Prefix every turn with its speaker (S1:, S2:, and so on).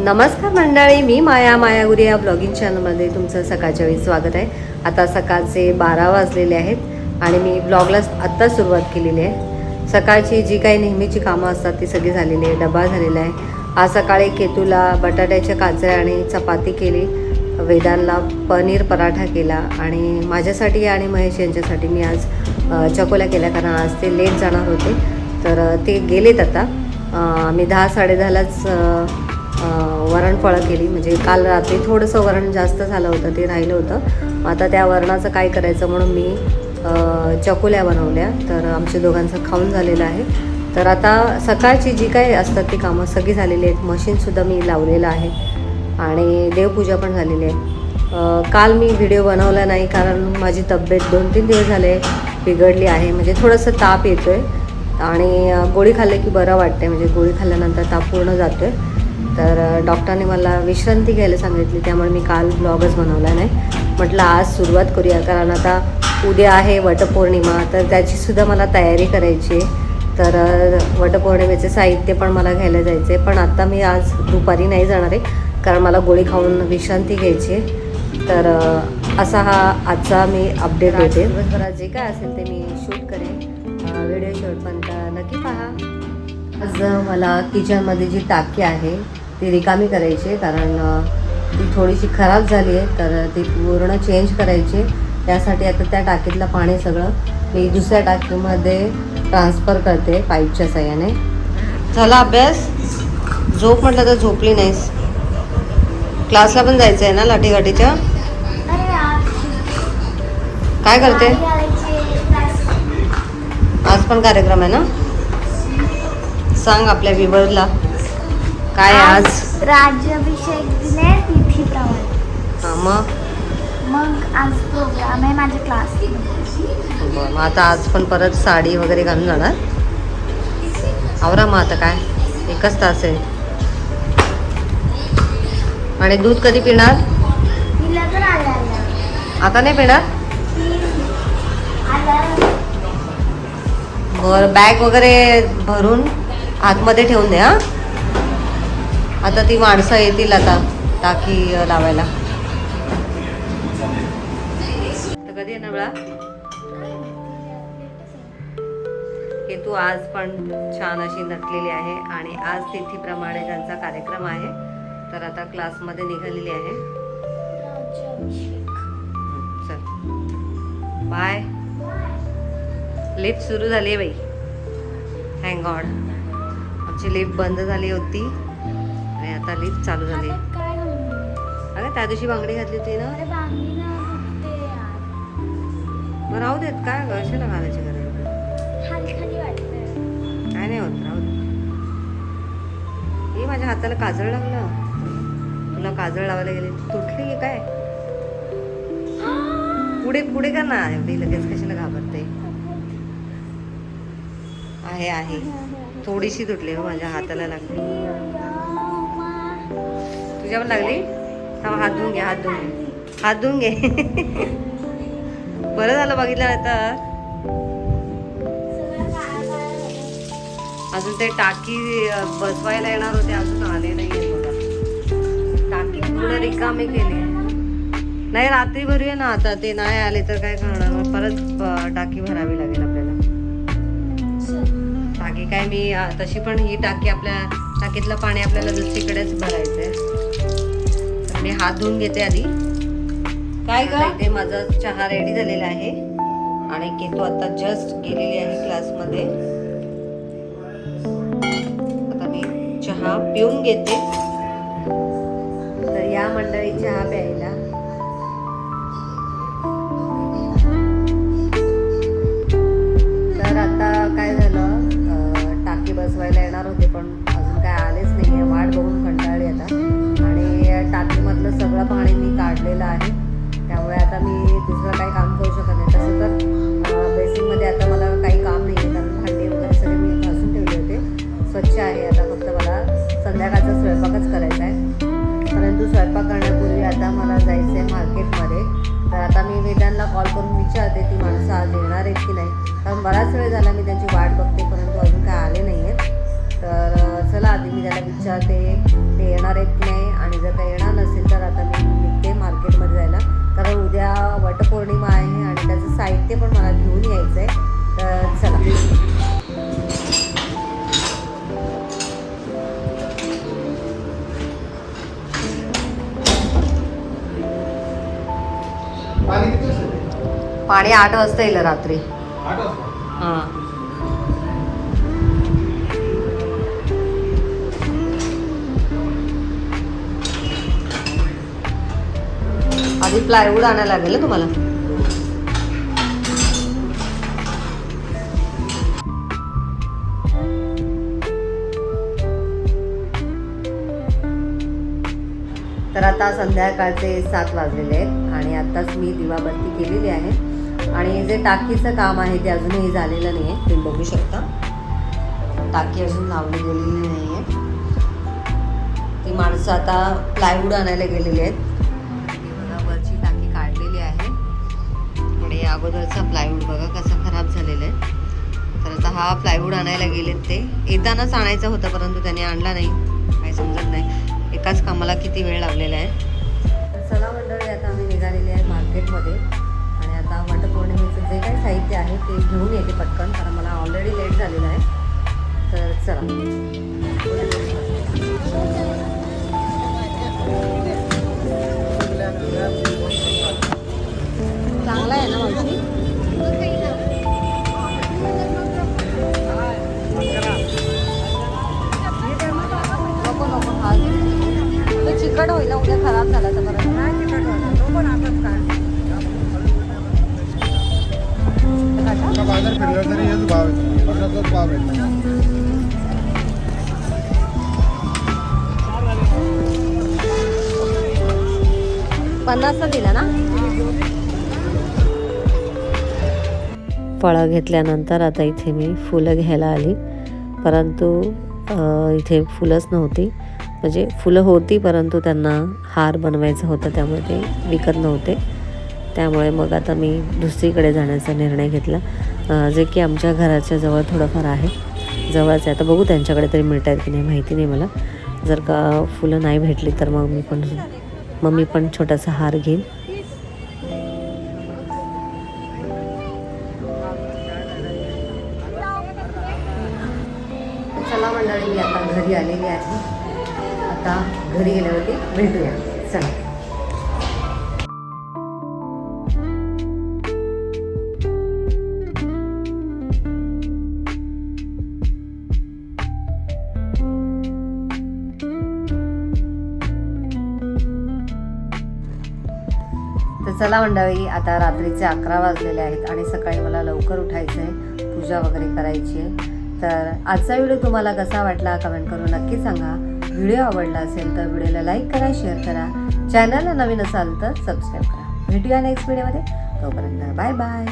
S1: नमस्कार मंडळी, मी मायागुरी या ब्लॉगिंग चॅनलमध्ये तुमचं सकाळच्या वेळी स्वागत आहे. आता सकाळचे 12 वाजलेले आहेत आणि मी ब्लॉगला आत्ता सुरुवात केलेली आहे. सकाळची जी काही नेहमीची कामं असतात ती सगळी झालेली आहे. डबा झालेला आहे. आज सकाळी केतूला बटाट्याच्या काचऱ्या आणि चपाती केली, वेदांना पनीर पराठा केला आणि माझ्यासाठी आणि महेश यांच्यासाठी मी आज चकोल्या केल्या, कारण आज ते लेट जाणार होते तर ते गेलेत. आता आम्ही 10-10:30लाच वरणफळं केली. म्हणजे काल रात्री थोडंसं वरण जास्त झालं होतं, ते राहिलं होतं. आता त्या वरणाचं काय करायचं म्हणून मी चकोल्या बनवल्या. तर आमच्या दोघांचं खाऊन झालेलं आहे. तर आता सकाळची जी काही असतात ती कामं सगळी झालेली आहेत. मशीनसुद्धा मी लावलेलं आहे आणि देवपूजा पण झालेली आहे. काल मी व्हिडिओ बनवला नाही कारण माझी तब्येत 2-3 दिवस झाले बिघडली आहे. म्हणजे थोडंसं ताप येतो आहे आणि गोळी खाल्ली की बरं वाटते. म्हणजे गोळी खाल्ल्यानंतर ताप पूर्ण जातो आहे. तर डॉक्टरने मला विश्रांती घ्यायला सांगितली, त्यामुळे मी काल ब्लॉगच बनवला नाही. म्हटलं आज सुरुवात करूया, कारण आता उद्या आहे वटपौर्णिमा, तर त्याचीसुद्धा मला तयारी करायची आहे. तर वटपौर्णिमेचे साहित्य पण मला घ्यायला जायचं आहे. पण आत्ता मी आज दुपारी नाही जाणार आहे, कारण मला गोळी खाऊन विश्रांती घ्यायची आहे. तर असा हा आजचा मी अपडेट देते. दिवसभरात जे काय असेल ते मी शूट करेन. व्हिडिओ शेवटपर्यंत नक्की पहा. आज मला किचनमध्ये जी टाकी आहे ती रिकामी करायची आहे, कारण ती थोडीशी खराब झाली आहे. तर ती पूर्ण चेंज करायची. त्यासाठी आता त्या टाकीतलं पाणी सगळं मी दुसऱ्या टाकीमध्ये ट्रान्सफर करते पाईपच्या साह्याने. झाला अभ्यास? झोप म्हटलं तर झोपली नाहीस. क्लासला पण जायचं आहे ना लाठीकाठीच्या? काय करते? आज पण कार्यक्रम आहे ना? सांग आपल्या व्ह्यूअरला काय आज
S2: राज्याभिषेक दिले तिथीप्रमाणे.
S1: हां,
S2: मग आज प्रोग्राम आहे माझ्या क्लासमध्ये.
S1: बरं, मग आता आज पण परत साडी वगैरे घालून जाणार? आवरा मग आता काय, 1च तास आहे. आणि दूध कधी पिणार?
S2: मी लग्न आलं
S1: आता नाही पिणार? बरं, बॅग वगैरे भरून आतमध्ये ठेवून दे. हां, आता ती माणसं येतील आता टाकी लावायला. तर कधी येणार वेळा? हे तू आज पण छान अशी नटलेली आहे आणि आज तिथीप्रमाणे त्यांचा कार्यक्रम आहे. तर आता क्लासमध्ये निघालेली आहे. चल बाय. लिफ्ट सुरू झाली आहे बाई. Thank God. आमची लिफ्ट बंद झाली होती आणि आता लिफ्ट चालू झाली. अरे त्या दिवशी बांगडी घातली होती ना? मग राहू देत, काय कशाला घालायची गरज? काय नाही होत, राहू दे. हे माझ्या हाताला काजळ लागलं. तुला काजळ लावायला गेली तुटली की काय? पुढे पुढे का ना एवढी लगेच कशाला घाबरते? आहे थोडीशी तुटली हो, माझ्या हाताला लागली. तुझ्या पण लागली? हात धुवून घे, हात धुवून घे. बरं झालं बघितलं. आता अजून ते टाकी बसवायला येणार होते, अजून आले नाही बघा. टाकी पूर्ण रिकामी केली. नाही, रात्री भरूया ना. आता ते नाही आले तर काय करणार, मग परत टाकी भरावी लागेल आपल्याला. टाकी काय मी तशी पण ही टाकी आपल्या टाकीतलं पाणी आपल्याला दुसरीकडेच भरायचं आहे. तर मी हात धुवून घेते आधी. काय का ते माझा चहा रेडी झालेला आहे आणि केतू आता जस्ट गेलेली आहे क्लासमध्ये. आता मी चहा पिऊन घेते. तर या मंडळी चहा प्यायला. तर आता काय झालं, टाकी बसवायला येणार होते पण अजून काय आलेच नाही आहे. वाट बघून कंटाळली आता. आणि टाकीमधलं सगळं पाणी मी काढलेलं आहे, त्यामुळे आता मी दुसरं काही काम करू शकत नाही. तसं तर बेसिनमध्ये आता मला काही काम नाही आहे, कारण भांडी वगैरे सगळे मी घासून ठेवले होते, स्वच्छ आहे. आता फक्त मला संध्याकाळचा स्वयंपाकच करायचा आहे. परंतु स्वयंपाक करण्यापूर्वी आता मला जायचं आहे मार्केटमध्ये. तर आता मी वेदांना कॉल करून विचारते ती माणसं आज येणार आहेत की नाही, कारण बराच वेळ झाला मी त्यांची वाट बघते परंतु अजून काय आले नाही आहेत. तर चला आधी मी त्याला विचारते ते येणार आहेत की नाही पाणी 8 वाजता येईल रात्री.
S3: 8 वाजता.
S1: हां. आधी प्लायवूड आणायला लागेल ना तुम्हाला. तर आता संध्याकाळचे 7 वाजलेले आहेत आणि आत्ताच मी दिवाबत्ती केलेली आहे आणि जे टाकीचं काम आहे ते अजूनही झालेलं नाही आहे. तुम्ही बघू शकता टाकी अजून लावली गेलेली नाही आहे. ती माणसं आता प्लायवूड आणायला गेलेली आहेत. वरची टाकी काढलेली आहे आणि अगोदरचा प्लायवूड बघा कसा खराब झालेला आहे. तर आता हा प्लायवूड आणायला गेलेत. ते येतानाच आणायचा होता परंतु त्याने आणला नाही. काही समजत नाही एकाच कामाला किती वेळ लागलेला आहे. तर चला मंडळी आता आम्ही निघालेले आहे मार्केटमध्ये आणि आता वटपौर्णिमेचं जे काही साहित्य आहे ते घेऊन येते पटकन कारण मला ऑलरेडी लेट झालेलं आहे. तर चला. चांगला आहे ना मावशी. नको नको हा तो चिकट होईल उद्या खराब झाला तर परत नाही चिकट होईल तो पण आताच काय
S3: बाजार फिरला तरी हेच भाव आहे. 50च भाव आहे.
S1: 50चा दिला ना. फळं घेतल्यानंतर आता इथे मी फुलं घ्यायला आली परंतु इथे फुलंच नव्हती. म्हणजे फुलं होती परंतु त्यांना हार बनवायचा होता त्यामुळे ते विकत नव्हते. त्यामुळे मग आता मी दुसरीकडे जाण्याचा निर्णय घेतला जे की आमच्या घराच्या जवळ थोडंफार आहे. जवळच आहे. आता बघू त्यांच्याकडे तरी मिळत आहेत की नाही माहिती नाही मला. जर का फुलं नाही भेटली तर मग मी पण छोटासा हार घेईन. चला मंडळी मी आता घरी आलेली आहे. आता घरी गेल्यावरती भेटूया. चला. तर चला मंडळी आता रात्रीचे 11 वाजलेले आहेत आणि सकाळी मला लवकर उठायचं आहे. पूजा वगैरे करायची आहे. तर आजचा व्हिडिओ तुम्हाला कसा वाटला कमेंट करून नक्की सांगा. व्हिडिओ आवडला असेल तर व्हिडिओला लाईक करा, शेअर करा. चॅनलला नवीन असाल तर सबस्क्राईब करा. भेटूया नेक्स्ट व्हिडिओमध्ये. तोपर्यंत बाय बाय.